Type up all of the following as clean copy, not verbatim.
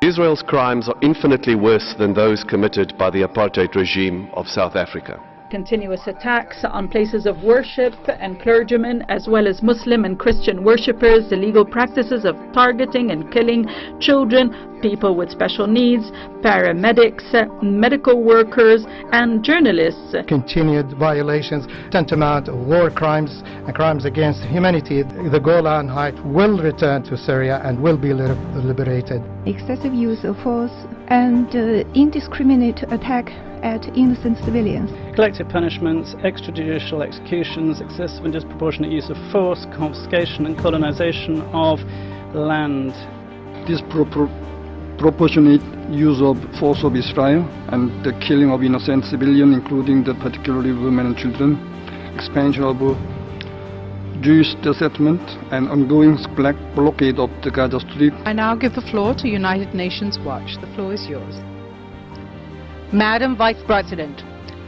Israel's crimes are infinitely worse than those committed by the apartheid regime of South Africa. Continuous attacks on places of worship and clergymen, as well as Muslim and Christian worshippers, illegal practices of targeting and killing children, people with special needs, paramedics, medical workers, and journalists. Continued violations, tantamount war crimes and crimes against humanity. The Golan Heights will return to Syria and will be liberated. Excessive use of force and indiscriminate attack at innocent civilians. Collective punishments, extrajudicial executions, excessive and disproportionate use of force, confiscation and colonization of land. Disproportionate use of force of Israel and the killing of innocent civilians, including particularly women and children, expansion of Jewish settlement and ongoing blockade of the Gaza Strip. I now give the floor to United Nations Watch. The floor is yours. Madam Vice President,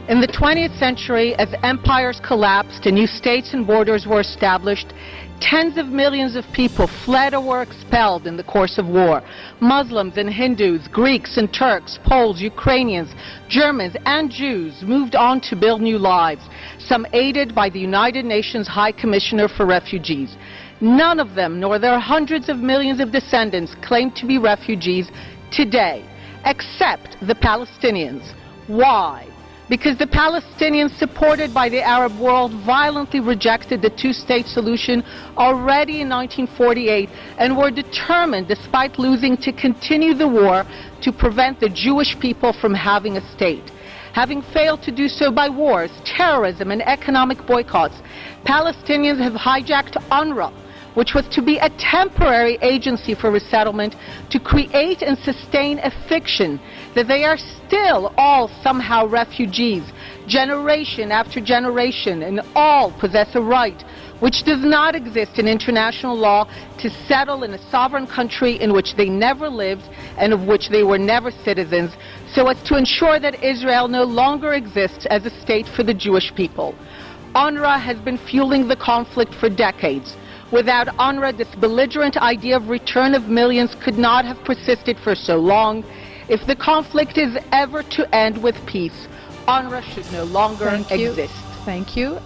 in the 20th century, as empires collapsed and new states and borders were established, tens of millions of people fled or were expelled in the course of war. Muslims and Hindus, Greeks and Turks, Poles, Ukrainians, Germans and Jews moved on to build new lives, some aided by the United Nations High Commissioner for Refugees. None of them, nor their hundreds of millions of descendants, claim to be refugees today, except the Palestinians. Why? Because the Palestinians, supported by the Arab world, violently rejected the two-state solution already in 1948 and were determined, despite losing, to continue the war to prevent the Jewish people from having a state. Having failed to do so by wars, terrorism, and economic boycotts, Palestinians have hijacked UNRWA, which was to be a temporary agency for resettlement, to create and sustain a fiction that they are still all somehow refugees, generation after generation, and all possess a right which does not exist in international law to settle in a sovereign country in which they never lived and of which they were never citizens, so as to ensure that Israel no longer exists as a state for the Jewish people. UNRWA has been fueling the conflict for decades. Without UNRWA, this belligerent idea of return of millions could not have persisted for so long. If the conflict is ever to end with peace, UNRWA should no longer exist. Thank you.